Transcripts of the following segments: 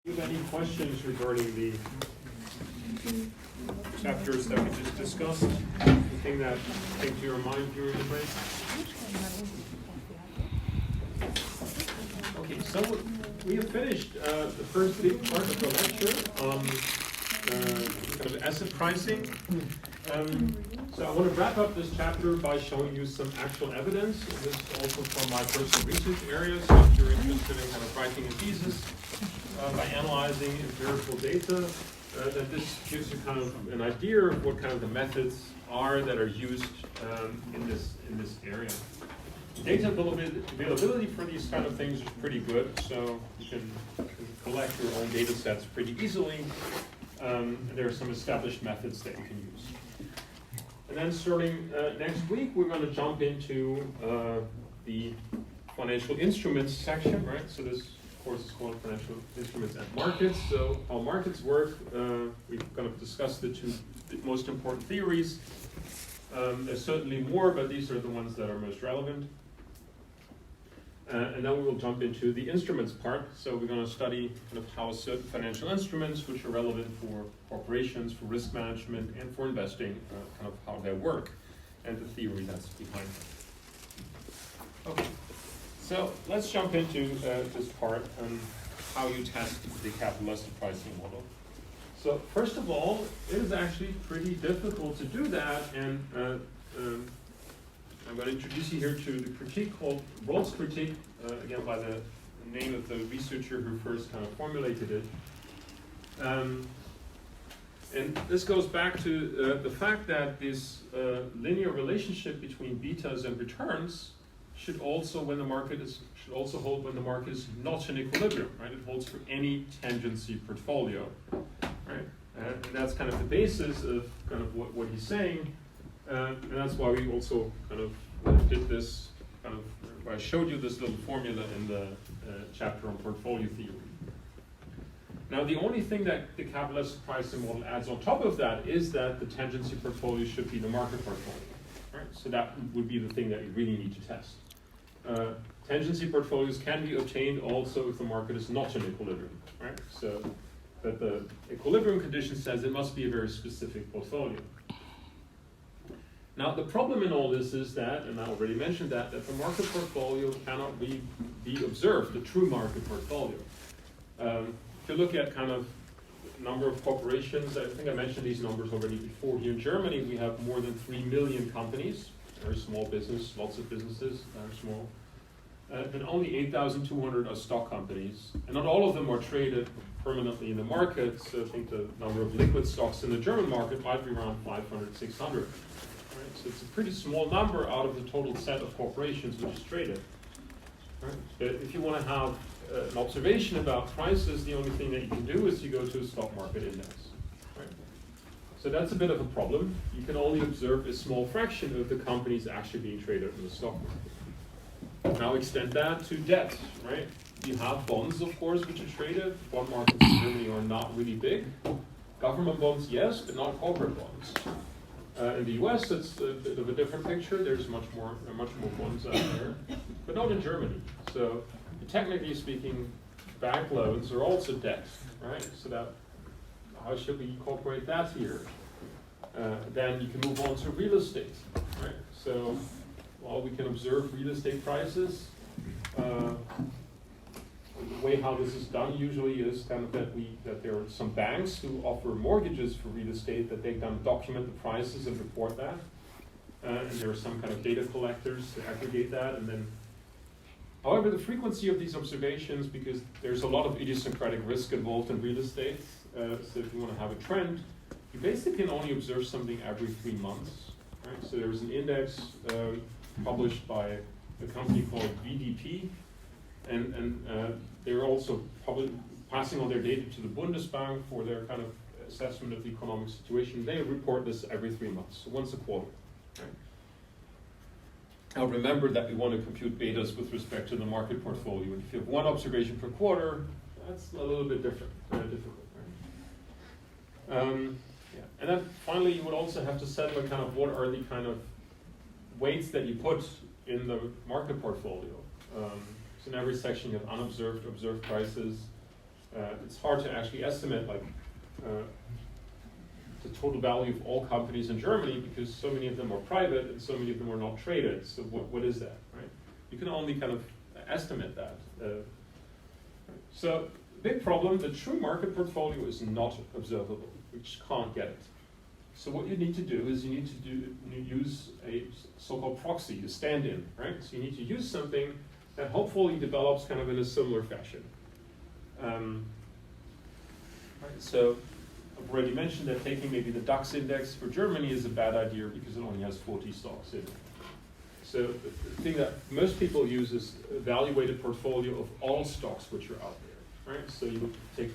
Do you have any questions regarding the chapters that we just discussed? Anything that came to your mind during the break? Okay, so we have finished the first big part of the lecture on kind of asset pricing. So I want to wrap up this chapter by showing you some actual evidence. This is also from my personal research area, so if you're interested in kind of writing a thesis by analyzing empirical data, that this gives you kind of an idea of what kind of the methods are that are used in this area. Data availability for these kind of things is pretty good, so you can collect your own data sets pretty easily. There are some established methods that you can use. And then starting next week, we're going to jump into the financial instruments section, right? So this course is called Financial Instruments and Markets. So how markets work, we've kind of discussed the two most important theories. There's certainly more, but these are the ones that are most relevant. And then we will jump into the instruments part. So we're going to study kind of how certain financial instruments, which are relevant for corporations, for risk management, and for investing, kind of how they work, and the theory that's behind them. Okay, so let's jump into this part on how you test the capital asset pricing model. So first of all, it is actually pretty difficult to do that, and I'm going to introduce you here to the critique called Rawls critique, again by the name of the researcher who first kind of formulated it. And this goes back to the fact that this linear relationship between betas and returns should also hold when the market is not in equilibrium, right? It holds for any tangency portfolio, right? And that's kind of the basis of kind of what he's saying. And that's why we also kind of did this kind of, I showed you this little formula in the chapter on portfolio theory. Now, the only thing that the capital asset pricing model adds on top of that is that the tangency portfolio should be the market portfolio, right? So that would be the thing that you really need to test. Tangency portfolios can be obtained also if the market is not in equilibrium, right? So that the equilibrium condition says it must be a very specific portfolio. Now, the problem in all this is that, and I already mentioned that the market portfolio cannot be observed, the true market portfolio. If you look at kind of number of corporations, I think I mentioned these numbers already before. Here in Germany, we have more than 3 million companies, very small business, lots of businesses, very small. And only 8,200 are stock companies. And not all of them are traded permanently in the market. So I think the number of liquid stocks in the German market might be around 500, 600. So it's a pretty small number out of the total set of corporations which is traded. Right? But if you want to have an observation about prices, the only thing that you can do is you go to a stock market index. Right? So that's a bit of a problem. You can only observe a small fraction of the companies actually being traded in the stock market. Now extend that to debt. Right? You have bonds, of course, which are traded. Bond markets in Germany are not really big. Government bonds, yes, but not corporate bonds. In the US, it's a bit of a different picture. There's much more bonds out there, but not in Germany. So, technically speaking, bank loans are also debt, right? So that, how should we incorporate that here? Then you can move on to real estate, right? So, while we can observe real estate prices, the way how this is done usually is kind of that there are some banks who offer mortgages for real estate that they can document the prices and report that. And there are some kind of data collectors to aggregate that. And then, however, the frequency of these observations, because there's a lot of idiosyncratic risk involved in real estate, so if you want to have a trend, you basically can only observe something every 3 months. Right? So there's an index published by a company called VDP. And they're also passing on their data to the Bundesbank for their kind of assessment of the economic situation. They report this every 3 months, so once a quarter. Right? Now remember that we want to compute betas with respect to the market portfolio. And if you have one observation per quarter, that's a little bit different, very difficult. Right? Yeah. And then finally, you would also have to settle kind of what are the kind of weights that you put in the market portfolio. So in every section you have unobserved, observed prices, it's hard to actually estimate like the total value of all companies in Germany because so many of them are private and so many of them are not traded. So what is that, right? You can only kind of estimate that. So big problem, the true market portfolio is not observable. We just can't get it. So what you need to do is you use a so-called proxy, a stand-in, right? So you need to use something that hopefully develops kind of in a similar fashion. Right, so I've already mentioned that taking maybe the DAX index for Germany is a bad idea because it only has 40 stocks in it. So the thing that most people use is a evaluated portfolio of all stocks which are out there, right? So you would take,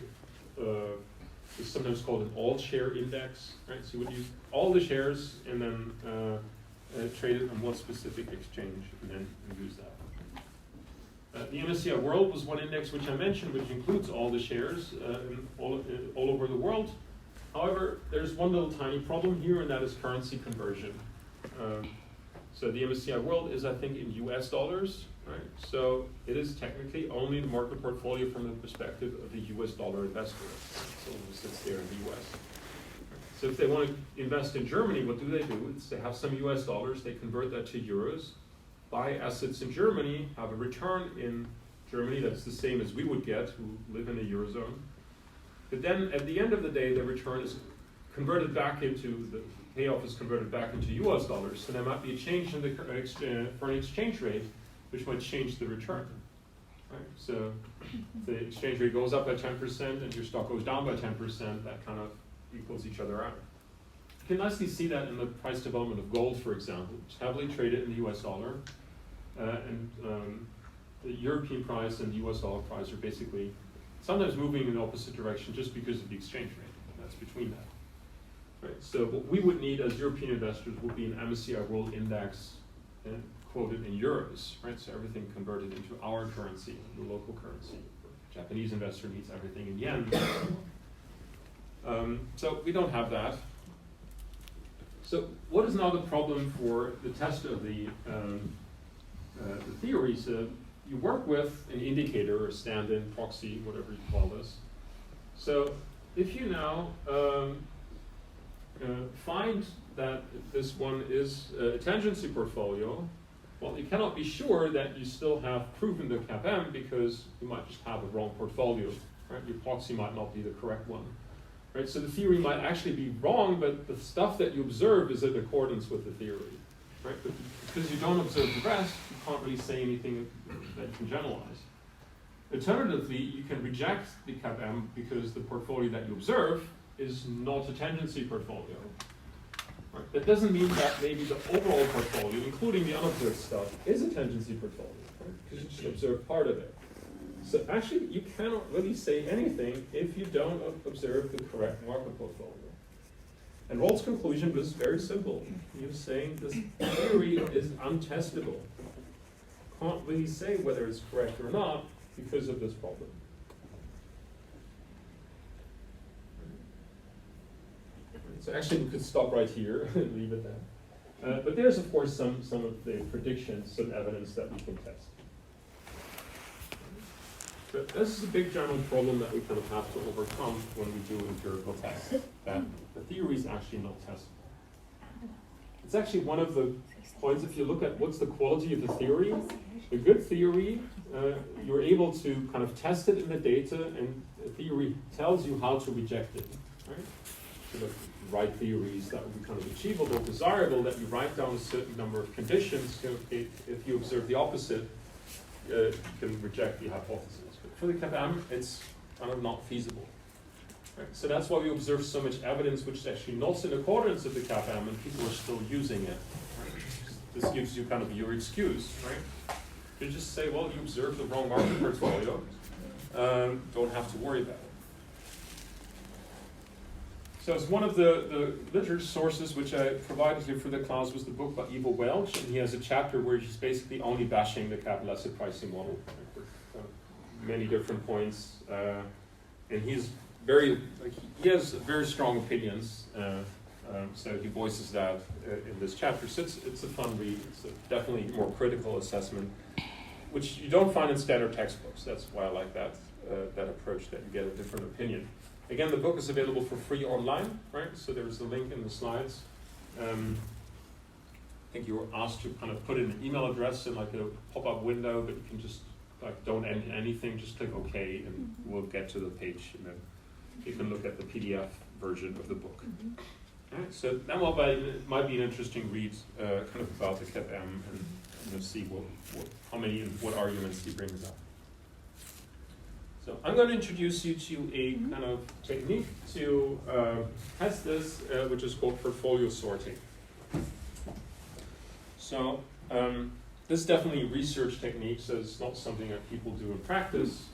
it's sometimes called an all-share index, right? So you would use all the shares and then trade it on one specific exchange and then use that. The MSCI World was one index which I mentioned, which includes all the shares all over the world. However, there's one little tiny problem here, and that is currency conversion. So the MSCI World is, I think, in US dollars, right? So it is technically only the market portfolio from the perspective of the US dollar investor. So it sits there in the US. So if they want to invest in Germany, what do? It's they have some US dollars, they convert that to euros, buy assets in Germany, have a return in Germany that's the same as we would get who live in the Eurozone. But then at the end of the day, the return is converted back into, the payoff is converted back into US dollars. So there might be a change in the foreign exchange rate, which might change the return. Right? So if the exchange rate goes up by 10% and your stock goes down by 10%, that kind of equals each other out. You can nicely see that in the price development of gold, for example. It's heavily traded in the US dollar. The European price and the US dollar price are basically sometimes moving in the opposite direction just because of the exchange rate that's between that. Right? So what we would need as European investors would be an MSCI World Index quoted in euros, right? So everything converted into our currency, the local currency. The Japanese investor needs everything in yen. So we don't have that. So what is now the problem for the test of the theory? So you work with an indicator or stand-in, proxy, whatever you call this. So if you now find that this one is a tangency portfolio, well, you cannot be sure that you still have proven the CAPM because you might just have a wrong portfolio. Right? Your proxy might not be the correct one. Right? So the theory might actually be wrong, but the stuff that you observe is in accordance with the theory. Right? But because you don't observe the rest, you can't really say anything that you can generalize. Alternatively, you can reject the CAPM because the portfolio that you observe is not a tangency portfolio. Right? That doesn't mean that maybe the overall portfolio, including the unobserved stuff, is a tangency portfolio, right? Because you just observe part of it. So actually, you cannot really say anything if you don't observe the correct market portfolio. And Roll's conclusion was very simple. He was saying this theory is untestable. Can't really say whether it's correct or not because of this problem. So actually, we could stop right here and leave it there. But there's, of course, some of the predictions, some evidence that we can test. But this is a big general problem that we kind of have to overcome when we do empirical tests, that the theory is actually not testable. It's actually one of the points, if you look at what's the quality of the theory, a good theory, you're able to kind of test it in the data, and the theory tells you how to reject it, right? So the right theories that would be kind of achievable, desirable, that you write down a certain number of conditions. So if you observe the opposite, you can reject the hypothesis. But for the CAPM, it's kind of not feasible. Right? So that's why we observe so much evidence which is actually not in accordance with the CAPM, and people are still using it. Right? This gives you kind of your excuse, right? You just say, well, you observed the wrong market portfolio. Don't have to worry about it. So it's one of the literature sources which I provided here for the class was the book by Ivo Welch, and he has a chapter where he's basically only bashing the capital asset pricing model with many different points, and he's he has very strong opinions, so he voices that in this chapter. So it's a fun read. It's definitely more critical assessment, which you don't find in standard textbooks. That's why I like that. that approach, that you get a different opinion. Again, the book is available for free online, right? So there's a link in the slides. I think you were asked to kind of put in an email address in like a pop-up window, but you can just like don't end anything, just click OK, and we'll get to the page, and then you can look at the PDF version of the book. All right, so that might be an interesting read, kind of about the CAPM, and see how many and what arguments he brings up. So I'm going to introduce you to a kind of technique to test this, which is called portfolio sorting. So this is definitely a research technique, so it's not something that people do in practice.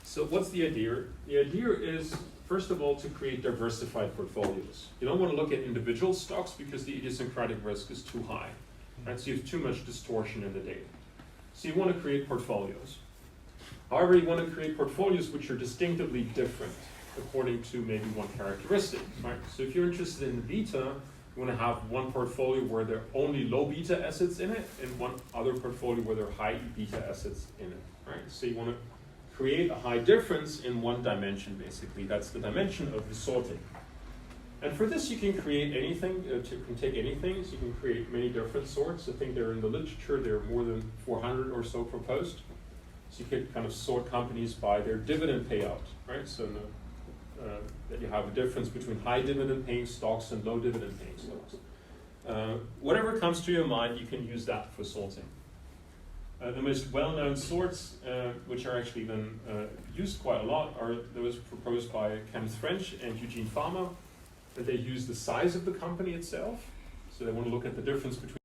So what's the idea? The idea is, first of all, to create diversified portfolios. You don't want to look at individual stocks because the idiosyncratic risk is too high. Right? So you have too much distortion in the data. So you want to create portfolios. However, you want to create portfolios which are distinctively different according to maybe one characteristic. Right? So if you're interested in the beta, you want to have one portfolio where there are only low beta assets in it, and one other portfolio where there are high beta assets in it. Right? So you want to create a high difference in one dimension, basically. That's the dimension of the sorting. And for this, you can create anything, you can take anything, so you can create many different sorts. I think they're in the literature, there are more than 400 or so proposed. So you could kind of sort companies by their dividend payout, right? So that you have a difference between high dividend paying stocks and low dividend paying stocks. Whatever comes to your mind, you can use that for sorting. The most well-known sorts, which are actually then used quite a lot, are those proposed by Kenneth French and Eugene Fama. That they use the size of the company itself. So they want to look at the difference between